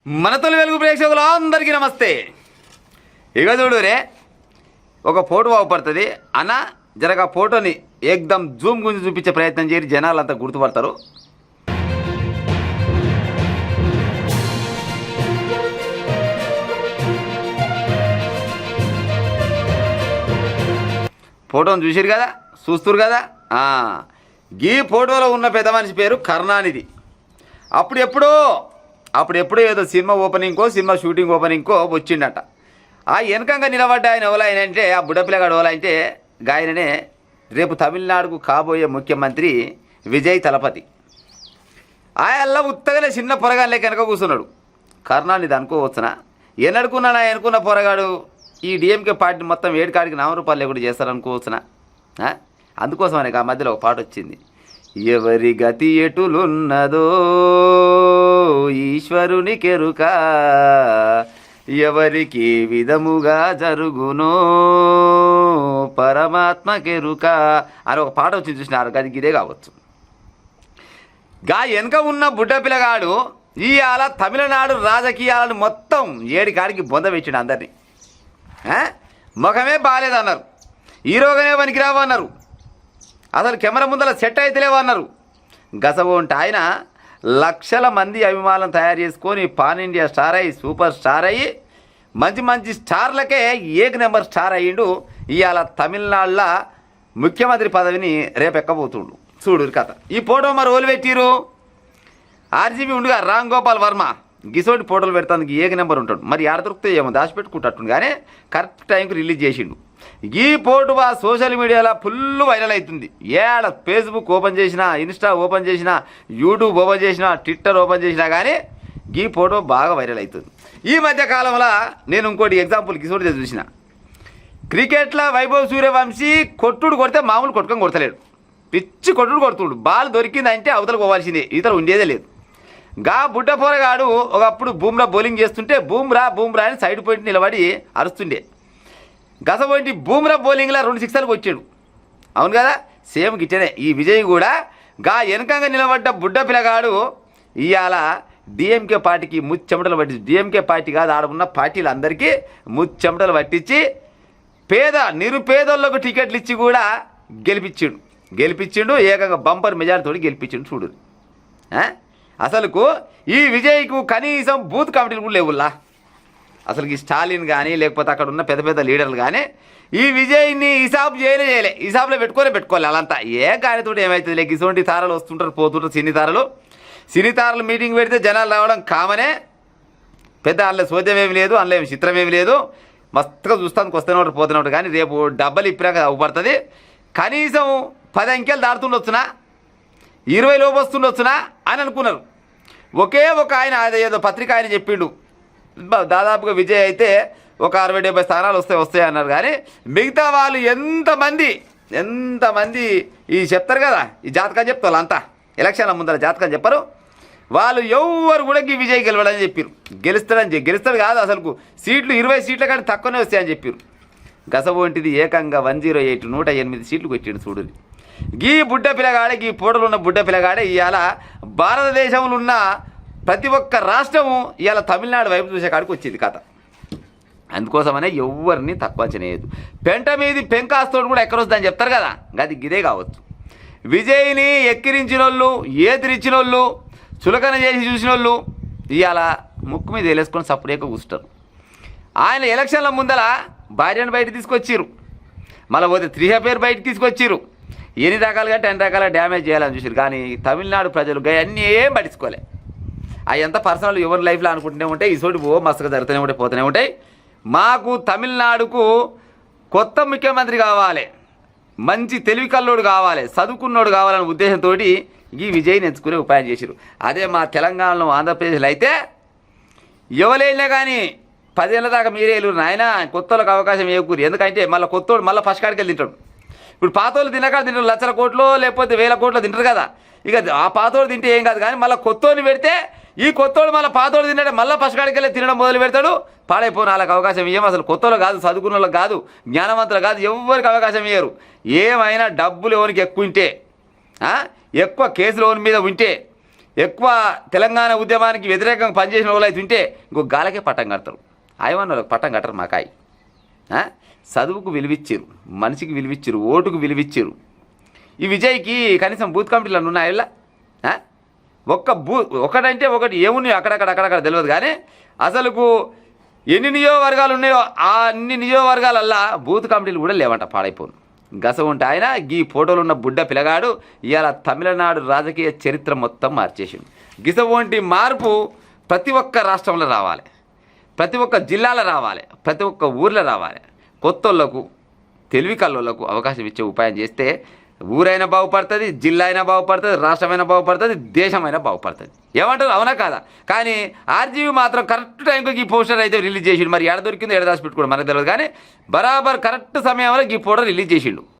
మన తొలి వెలుగు ప్రేక్షకులు అందరికీ నమస్తే. ఇక చూడురే, ఒక ఫోటో బాగుపడుతుంది అన్న, జరగ ఫోటోని ఏకదం జూమ్ గురించి చూపించే ప్రయత్నం చేసి జనాలంతా గుర్తుపడతారు. ఫోటోని చూసిరు కదా, చూస్తురు కదా. ఈ ఫోటోలో ఉన్న పెద్ద మనిషి పేరు కరుణానిధి. అప్పుడెప్పుడో ఏదో సినిమా ఓపెనింగ్కో సినిమా షూటింగ్ ఓపెనింగ్కో వచ్చిండట. ఆ వెనకంగా నిలబడ్డ ఆయన ఎవరైనా అంటే, ఆ బుడ్డపిల్లగాడు ఎవరైతే గాయననే రేపు తమిళనాడుకు కాబోయే ముఖ్యమంత్రి విజయ్ తలపతి. ఆయల్లా ఉత్తగానే చిన్న పొరగాళ్ళే కనుక కూర్చున్నాడు. కరుణానిధి అనుకోవచ్చునా? ఎన్నడుకున్నాను అనుకున్న పొరగాడు ఈ డిఎంకే పార్టీ మొత్తం 7 కాడికి 4 రూపాయలు లేకుండా చేస్తారనుకోవచ్చునా? అందుకోసమనే ఆ మధ్యలో ఒక పాట వచ్చింది, ఎవరి గతి ఎటులున్నదో ఈశ్వరుని కెరుక, ఎవరికి విధముగా జరుగునో పరమాత్మ కెరుక అని ఒక పాట వచ్చి చూసినారు. అది ఇదే కావచ్చు. గా వెనక ఉన్న బుడ్డ పిల్లగాడు ఇవాళ తమిళనాడు రాజకీయాలను మొత్తం 7 కాడికి బొంద పెట్టిండు అందరినీ. ముఖమే బాగాలేదన్నారు, హీరోగానే పనికిరావు అన్నారు, అసలు కెమెరా ముందర సెట్ అయితేలేవు అన్నారు. గసబోంటి ఆయన లక్షల మంది అభిమానులను తయారు చేసుకొని పాన్ ఇండియా స్టార్ అయ్యి, సూపర్ స్టార్ అయ్యి, మంచి మంచి స్టార్లకే 1 నెంబర్ స్టార్ అయ్యిండు. ఇవాళ తమిళనాడులో ముఖ్యమంత్రి పదవిని రేపు ఎక్కబోతుండు. చూడు కథ. ఈ ఫోటో మరి ఓలు పెట్టిరు ఆర్జీబీ ఉండుగా రామ్ గోపాల్ వర్మ. గిసోటి ఫోటోలు పెడతానికి 1 నెంబర్ ఉంటాడు. మరి ఆడ దొరికితే ఏమో దాచిపెట్టుకుంటట్టు, కానీ కరెక్ట్ టైంకి రిలీజ్ చేసిండు. ఈ ఫోటో సోషల్ మీడియాలో ఫుల్ వైరల్ అవుతుంది. ఏడ ఫేస్బుక్ ఓపెన్ చేసినా, ఇన్స్టా ఓపెన్ చేసినా, యూట్యూబ్ ఓపెన్ చేసినా, ట్విట్టర్ ఓపెన్ చేసినా కానీ ఈ ఫోటో బాగా వైరల్ అవుతుంది. ఈ మధ్య కాలంలో నేను ఇంకోటి ఎగ్జాంపుల్ కిసోటి చూసిన. క్రికెట్లో వైభవ్ సూర్యవంశీ కొట్టుడు కొడితే మామూలు కొట్టుకొని కొడతలేడు, పిచ్చి కొట్టుడు కొడుతుడు. బాల్ దొరికిందంటే అవతల పోవాల్సిందే, ఇతర ఉండేదే లేదు. గా బుడ్డ పోరగాడు ఒకప్పుడు బూమ్రా బౌలింగ్ చేస్తుంటే బూమ్రా అని సైడ్ పాయింట్ నిలబడి అరుస్తుండే. గసపోయింటి బూమ్రా బౌలింగ్లో 2 సిక్సర్లకు వచ్చాడు. అవును కదా, సేమ్ గిట్టనే ఈ విజయ్ కూడా గా వెనకంగా నిలబడ్డ బుడ్డ పిల్లగాడు ఇవాళ డిఎంకే పార్టీకి ముచ్చెమటలు పట్టించి, డిఎంకే పార్టీ కాదు ఆడ ఉన్న పార్టీలు అందరికీ ముచ్చెమటలు పట్టించి నిరుపేదోళ్ళకు టికెట్లు ఇచ్చి కూడా గెలిపించిండు. ఏకంగా బంపర్ మెజారిటీతో గెలిపించిండు. చూడు అసలుకు ఈ విజయ్కు కనీసం బూత్ కమిటీలు కూడా లేవుల్లా. అసలు ఈ స్టాలిన్ కానీ లేకపోతే అక్కడ ఉన్న పెద్ద పెద్ద లీడర్లు కానీ ఈ విజయ్ని హిసాబ్ చేయలే, హిసాబ్లో పెట్టుకోవాలి. అలాంతా ఏ కార్యతో ఏమవుతుంది లేక ఇటువంటి తారలు వస్తుంటారు పోతుంటారు. సినీ తారలు మీటింగ్ పెడితే జనాలు రావడం కామనే, పెద్ద అందులో సోద్యం ఏమి లేదు, అందులో ఏమి చిత్రం ఏమి లేదు. మస్తుగా చూస్తానికి వస్తున్నట్టు పోతున్నట్టు. కానీ రేపు డబ్బలు ఇప్పినాక అవ్వబడుతుంది. కనీసం 10 అంకెలు దాడుతుండొచ్చునా, 20 లోపు వస్తుండొచ్చునా అని అనుకున్నారు. ఒకే ఒక ఆయన ఏదో పత్రిక ఆయన చెప్పిండు, దాదాపుగా విజయ్ అయితే ఒక 60-70 స్థానాలు వస్తాయి అన్నారు. కానీ మిగతా వాళ్ళు ఎంతమంది ఈ చెప్తారు కదా, ఈ జాతకం చెప్తారు అంతా ఎలక్షన్ల ముందర జాతకం చెప్పరు. వాళ్ళు ఎవరు కూడా ఈ విజయ్ గెలవడని చెప్పారు. గెలుస్తాడు కాదు, అసలు సీట్లు 20 సీట్ల కంటే తక్కువనే వస్తాయని చెప్పారు. గసబోంటిది ఏకంగా 108 108 సీట్లకు వచ్చిండు. చూడు ఈ బుడ్డ పిల్లగాడే, ఈ పోటలు ఉన్న బుడ్డ పిల్లగాడే ఇవాళ భారతదేశంలో ఉన్న ప్రతి ఒక్క రాష్ట్రము ఇవాళ తమిళనాడు వైపు చూసే కాడికి వచ్చింది కథ. అందుకోసమనే ఎవరిని తక్కువ చేయలేదు. పెంట మీది పెంకాస్తోడు కూడా ఎక్కడొస్తుందని చెప్తారు కదా, అది ఇదే కావచ్చు. విజయ్ని ఎక్కిరించిన వాళ్ళు, ఏదిరిచ్చిన వాళ్ళు, చులకన చేసి చూసిన వాళ్ళు ఇవాళ ముక్కు మీద వేలేసుకొని సప్పుడేక కూర్చుంటారు. ఆయన ఎలక్షన్ల ముందర భార్యను బయట తీసుకొచ్చిర్రు, మళ్ళీ పోతే త్రిహ పేరు బయటకు తీసుకొచ్చిర్రు. ఎన్ని రకాలుగా 10 రకాల డ్యామేజ్ చేయాలని చూసారు. కానీ తమిళనాడు ప్రజలు అన్నీ ఏం పట్టించుకోలే. అవి ఎంత పర్సనల్ ఎవరి లైఫ్లో అనుకుంటూనే ఉంటాయి. ఈ చోటు మస్తుగా జరుగుతూనే ఉంటాయి, పోతూనే ఉంటాయి. మాకు తమిళనాడుకు కొత్త ముఖ్యమంత్రి కావాలి, మంచి తెలివి కల్లోడు కావాలి, చదువుకున్నోడు కావాలనే ఉద్దేశంతో ఈ విజయ్ని ఎంచుకునే ఉపాయం చేశారు. అదే మా తెలంగాణలో ఆంధ్రప్రదేశ్లో అయితే ఎవరైనా కానీ 10 ఏళ్ళ దాకా మీరే వెళ్ళరు నాయన, కొత్త వాళ్ళకి అవకాశం ఇవ్వకూరు. ఎందుకంటే మళ్ళీ కొత్తోడు మళ్ళీ ఫస్ట్ కాడికి వెళ్ళి తింటాడు. ఇప్పుడు పాతోళ్ళు తినకాడ తింటారు, లక్షల కోట్లు లేకపోతే 1000 కోట్లు తింటారు కదా. ఇక ఆ పాతోడు తింటే ఏం కాదు. కానీ మళ్ళీ కొత్తోని పెడితే ఈ కొత్తోడు మళ్ళీ పాతోడు తింటే మళ్ళీ ఫస్ట్ కాడికి వెళ్ళి తినడం మొదలు పెడతాడు. పాడైపోయిన వాళ్ళకి అవకాశం ఇవ్వం. అసలు కొత్తలో కాదు, చదువుకున్న వాళ్ళకి కాదు, జ్ఞానవంతులు కాదు, ఎవరికి అవకాశం ఇవ్వరు. ఏమైనా డబ్బులు ఎవరికి ఎక్కువ ఉంటే, ఎక్కువ కేసులు ఎవరి మీద ఉంటే, ఎక్కువ తెలంగాణ ఉద్యమానికి వ్యతిరేకంగా పనిచేసిన వాళ్ళు అయితే ఉంటే ఇంకో గాలకే పట్టం కడతారు. ఆయమన్న వాళ్ళకి పట్టం కట్టరు మాకాయి. చదువుకు విలువిచ్చారు, మనిషికి విలువిచ్చారు, ఓటుకు విలువిచ్చారు. ఈ విజయ్కి కనీసం బూత్ కమిటీలు ఉన్నాయా? ఒకటంటే ఒకటి ఏమున్నాయో అక్కడక్కడ తెలియదు. కానీ అసలుకు ఎన్ని నియోజకవర్గాలు ఉన్నాయో ఆ అన్ని నియోజకవర్గాలల్లా బూత్ కమిటీలు కూడా లేవంట, పాడైపోను. గస ఉంటే ఆయన ఈ ఫోటోలు ఉన్న బుడ్డ పిల్లగాడు ఇవాళ తమిళనాడు రాజకీయ చరిత్ర మొత్తం మార్చేసిండు. గిసవంటి మార్పు ప్రతి ఒక్క రాష్ట్రంలో రావాలి, ప్రతి ఒక్క జిల్లాలో రావాలి, ప్రతి ఒక్క ఊర్లో రావాలి. కొత్తోళ్లకు, తెలివి కల్లోళ్లకు అవకాశం ఇచ్చే ఉపాయం చేస్తే ఊరైనా బాగుపడుతుంది, జిల్లా అయినా బాగుపడుతుంది, రాష్ట్రమైనా బాగుపడుతుంది, దేశమైనా బాగుపడుతుంది. ఏమంటారు, అవునా కాదా? కానీ ఆర్జీవీ మాత్రం కరెక్ట్ టైంకి ఈ పోస్టర్ అయితే రిలీజ్ చేసిండు. మరి ఎడ దొరికిందో ఎడ దాచి పెట్టుకోవడం మనకు తెలియదు. కానీ బరాబర్ కరెక్ట్ సమయంలో ఈ పోస్టర్ రిలీజ్ చేసిండు.